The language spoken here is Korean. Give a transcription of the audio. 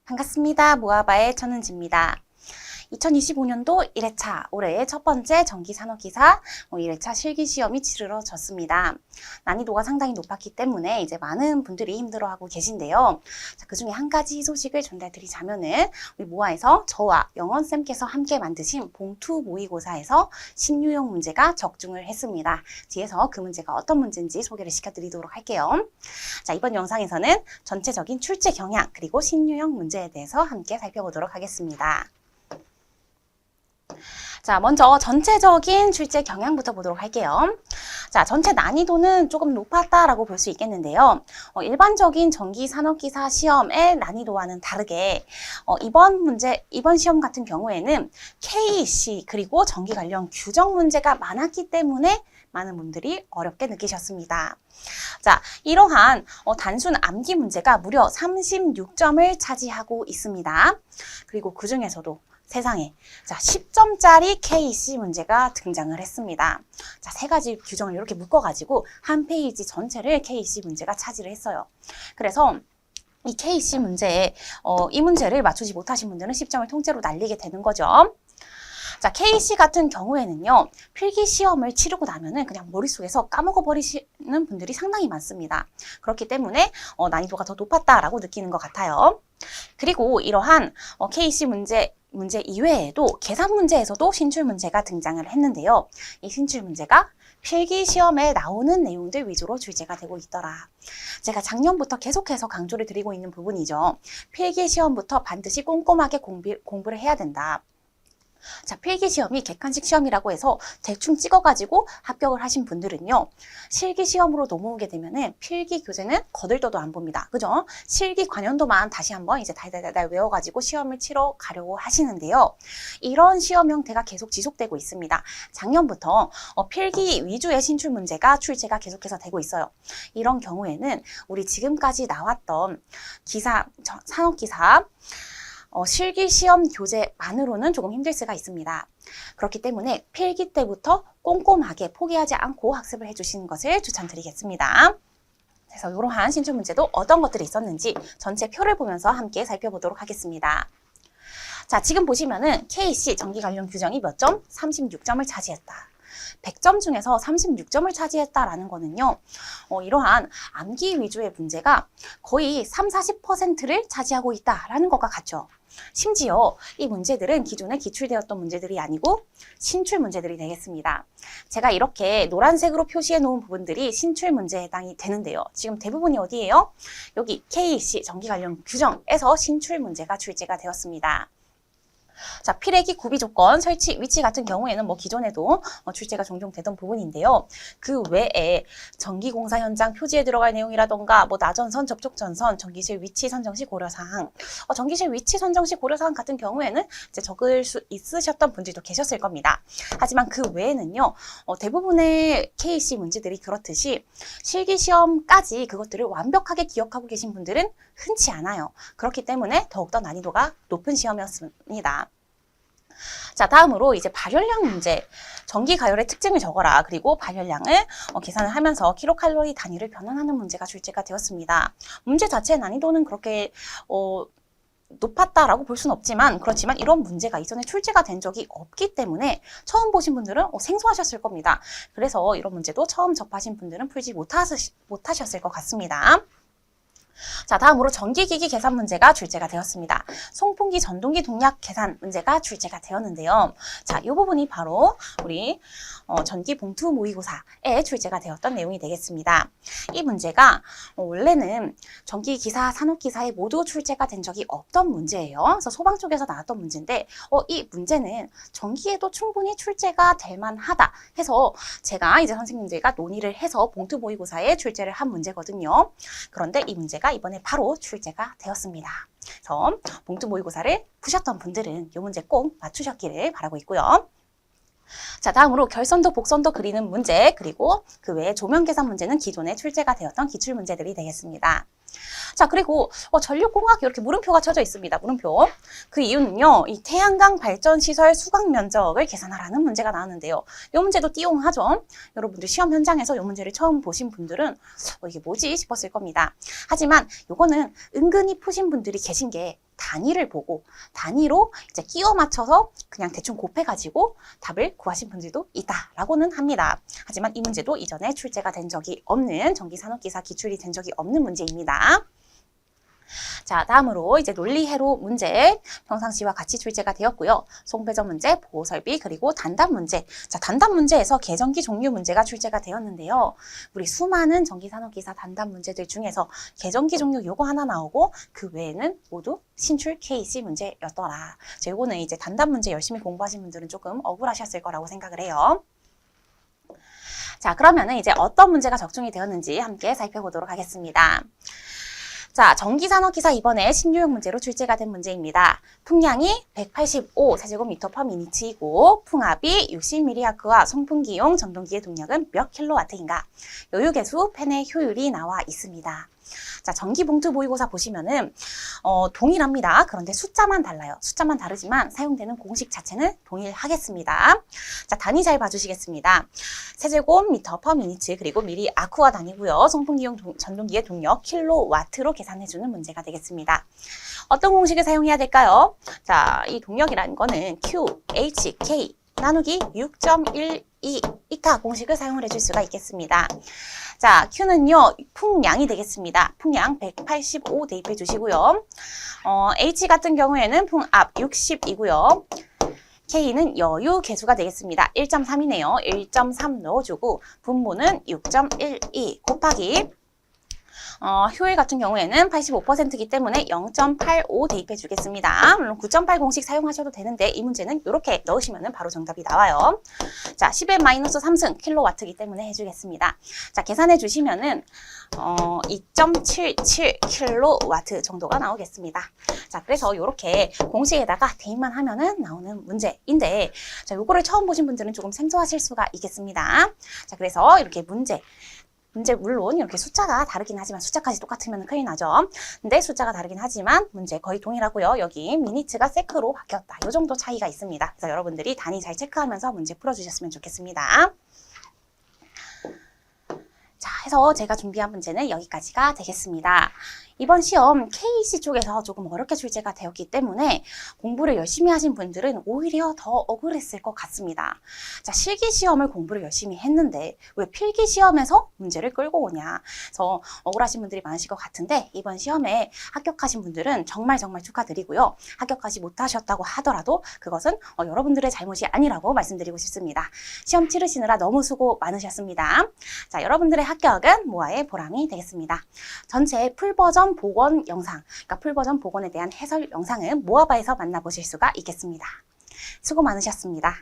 반갑습니다. 모아바의 천은지입니다. 2025년도 1회차 올해의 첫 번째 전기산업기사 1회차 실기시험이 치러졌습니다. 난이도가 상당히 높았기 때문에 이제 많은 분들이 힘들어하고 계신데요. 그 중에 한 가지 소식을 전달드리자면은 우리 모아에서 저와 영원쌤께서 함께 만드신 봉투 모의고사에서 신유형 문제가 적중을 했습니다. 뒤에서 그 문제가 어떤 문제인지 소개를 시켜드리도록 할게요. 자, 이번 영상에서는 전체적인 출제 경향 그리고 신유형 문제에 대해서 함께 살펴보도록 하겠습니다. 자, 먼저 전체적인 출제 경향부터 보도록 할게요. 자, 전체 난이도는 조금 높았다라고 볼 수 있겠는데요. 일반적인 전기산업기사 시험의 난이도와는 다르게 이번 시험 같은 경우에는 KEC 그리고 전기 관련 규정 문제가 많았기 때문에 많은 분들이 어렵게 느끼셨습니다. 자, 이러한 단순 암기 문제가 무려 36점을 차지하고 있습니다. 그리고 그 중에서도 세상에, 자, 10점짜리 KEC 문제가 등장을 했습니다. 자, 세 가지 규정을 이렇게 묶어가지고 한 페이지 전체를 KEC 문제가 차지를 했어요. 그래서 이 KEC 문제에, 이 문제를 맞추지 못하신 분들은 10점을 통째로 날리게 되는 거죠. 자, KEC 같은 경우에는요, 필기 시험을 치르고 나면은 그냥 머릿속에서 까먹어버리시는 분들이 상당히 많습니다. 그렇기 때문에 난이도가 더 높았다라고 느끼는 것 같아요. 그리고 이러한 KEC 문제 이외에도 계산 문제에서도 신출 문제가 등장을 했는데요. 이 신출 문제가 필기 시험에 나오는 내용들 위주로 출제가 되고 있더라. 제가 작년부터 계속해서 강조를 드리고 있는 부분이죠. 필기 시험부터 반드시 꼼꼼하게 공부를 해야 된다. 자, 필기 시험이 객관식 시험이라고 해서 대충 찍어가지고 합격을 하신 분들은요, 실기 시험으로 넘어오게 되면은 필기 교재는 거들떠도 안 봅니다. 그죠? 실기 관연도만 다시 한번 이제 달달달 외워가지고 시험을 치러 가려고 하시는데요. 이런 시험 형태가 계속 지속되고 있습니다. 작년부터 필기 위주의 신출 문제가 출제가 계속해서 되고 있어요. 이런 경우에는 우리 지금까지 나왔던 산업기사 실기시험 교재만으로는 조금 힘들 수가 있습니다. 그렇기 때문에 필기 때부터 꼼꼼하게 포기하지 않고 학습을 해주시는 것을 추천드리겠습니다. 그래서 이러한 신출 문제도 어떤 것들이 있었는지 전체 표를 보면서 함께 살펴보도록 하겠습니다. 자, 지금 보시면은 KEC 전기 관련 규정이 몇 점? 36점을 차지했다. 100점 중에서 36점을 차지했다라는 거는요, 이러한 암기 위주의 문제가 거의 30-40%를 차지하고 있다라는 것과 같죠. 심지어 이 문제들은 기존에 기출되었던 문제들이 아니고 신출 문제들이 되겠습니다. 제가 이렇게 노란색으로 표시해 놓은 부분들이 신출 문제에 해당이 되는데요. 지금 대부분이 어디예요? 여기 KEC 전기 관련 규정에서 신출 문제가 출제가 되었습니다. 자, 필기 구비 조건, 설치 위치 같은 경우에는 기존에도 출제가 종종 되던 부분인데요. 그 외에 전기공사 현장 표지에 들어갈 내용이라던가 나전선, 접촉전선, 전기실 위치 선정 시 고려사항, 전기실 위치 선정 시 고려사항 같은 경우에는 이제 적을 수 있으셨던 분들도 계셨을 겁니다. 하지만 그 외에는요, 대부분의 KEC 문제들이 그렇듯이 실기시험까지 그것들을 완벽하게 기억하고 계신 분들은 흔치 않아요. 그렇기 때문에 더욱더 난이도가 높은 시험이었습니다. 자, 다음으로 이제 발열량 문제. 전기 가열의 특징을 적어라. 그리고 발열량을 계산을 하면서 킬로칼로리 단위를 변환하는 문제가 출제가 되었습니다. 문제 자체의 난이도는 그렇게 높았다라고 볼 수는 없지만, 그렇지만 이런 문제가 이전에 출제가 된 적이 없기 때문에 처음 보신 분들은 생소하셨을 겁니다. 그래서 이런 문제도 처음 접하신 분들은 풀지 못하셨을 것 같습니다. 자, 다음으로 전기기기 계산 문제가 출제가 되었습니다. 송풍기, 전동기 동력 계산 문제가 출제가 되었는데요. 자, 이 부분이 바로 우리 전기 봉투 모의고사에 출제가 되었던 내용이 되겠습니다. 이 문제가 원래는 전기기사, 산업기사에 모두 출제가 된 적이 없던 문제예요. 그래서 소방 쪽에서 나왔던 문제인데 이 문제는 전기에도 충분히 출제가 될 만하다 해서 제가 이제 선생님들과 논의를 해서 봉투 모의고사에 출제를 한 문제거든요. 그런데 이 문제가 이번에 바로 출제가 되었습니다. 그래서 봉투 모의고사를 푸셨던 분들은 이 문제 꼭 맞추셨기를 바라고 있고요. 자, 다음으로 결선도 복선도 그리는 문제, 그리고 그 외에 조명 계산 문제는 기존에 출제가 되었던 기출 문제들이 되겠습니다. 자, 그리고 전력공학 이렇게 물음표가 쳐져 있습니다. 물음표. 그 이유는요, 이 태양광 발전 시설 수강 면적을 계산하라는 문제가 나왔는데요. 이 문제도 띠용하죠. 여러분들 시험 현장에서 이 문제를 처음 보신 분들은 이게 뭐지 싶었을 겁니다. 하지만 이거는 은근히 푸신 분들이 계신 게 단위를 보고 단위로 이제 끼워 맞춰서 그냥 대충 곱해가지고 답을 구하신 분들도 있다라고는 합니다. 하지만 이 문제도 이전에 출제가 된 적이 없는 전기산업기사 기출이 된 적이 없는 문제입니다. 자, 다음으로 이제 논리회로 문제 평상시와 같이 출제가 되었고요. 송배전 문제, 보호설비, 그리고 단답 문제. 자, 단답 문제에서 계전기 종류 문제가 출제가 되었는데요. 우리 수많은 전기산업기사 단답 문제들 중에서 계전기 종류 요거 하나 나오고 그 외에는 모두 신출 KC 문제였더라. 자, 요거는 이제 단답 문제 열심히 공부하신 분들은 조금 억울하셨을 거라고 생각을 해요. 자, 그러면은 이제 어떤 문제가 적중이 되었는지 함께 살펴보도록 하겠습니다. 자, 전기산업기사 이번에 신유형 문제로 출제가 된 문제입니다. 풍량이 185 세제곱미터 퍼 미니츠이고 풍압이 60mAh와 송풍기용 전동기의 동력은 몇 킬로와트인가? 여유계수 팬의 효율이 나와 있습니다. 자, 전기봉투 모의고사 보시면은 동일합니다. 그런데 숫자만 달라요. 숫자만 다르지만 사용되는 공식 자체는 동일하겠습니다. 자, 단위 잘 봐주시겠습니다. 세제곱미터 퍼 미니츠 그리고 미리 아쿠아 단위고요. 송풍기용 전동기의 동력 킬로와트로 계산해주는 문제가 되겠습니다. 어떤 공식을 사용해야 될까요? 자, 이 동력이라는 거는 Q, H, K 나누기 6.12 이타 공식을 사용을 해줄 수가 있겠습니다. 자, Q는요, 풍량이 되겠습니다. 풍량 185 대입해 주시고요. H 같은 경우에는 풍압 60이고요. K는 여유 계수가 되겠습니다. 1.3이네요. 1.3 넣어주고 분모는 6.12 곱하기 효율 같은 경우에는 85%이기 때문에 0.85 대입해 주겠습니다. 물론 9.8 공식 사용하셔도 되는데 이 문제는 이렇게 넣으시면 바로 정답이 나와요. 자, 10의 마이너스 3승 킬로와트이기 때문에 해주겠습니다. 자, 계산해 주시면은 2.77 킬로와트 정도가 나오겠습니다. 자, 그래서 이렇게 공식에다가 대입만 하면은 나오는 문제인데, 자, 요거를 처음 보신 분들은 조금 생소하실 수가 있겠습니다. 자, 그래서 이렇게 문제 물론 이렇게 숫자가 다르긴 하지만 숫자까지 똑같으면 큰일 나죠. 근데 숫자가 다르긴 하지만 문제 거의 동일하고요. 여기 미니츠가 세크로 바뀌었다. 이 정도 차이가 있습니다. 그래서 여러분들이 단위 잘 체크하면서 문제 풀어주셨으면 좋겠습니다. 자, 해서 제가 준비한 문제는 여기까지가 되겠습니다. 이번 시험 KC 쪽에서 조금 어렵게 출제가 되었기 때문에 공부를 열심히 하신 분들은 오히려 더 억울했을 것 같습니다. 자, 실기시험을 공부를 열심히 했는데 왜 필기시험에서 문제를 끌고 오냐. 그래서 억울하신 분들이 많으실 것 같은데 이번 시험에 합격하신 분들은 정말 축하드리고요. 합격하지 못하셨다고 하더라도 그것은 여러분들의 잘못이 아니라고 말씀드리고 싶습니다. 시험 치르시느라 너무 수고 많으셨습니다. 자, 여러분들의 합격은 모아의 보람이 되겠습니다. 전체 풀버전 복원 영상, 그러니까 풀버전 복원에 대한 해설 영상은 모아바에서 만나보실 수가 있겠습니다. 수고 많으셨습니다.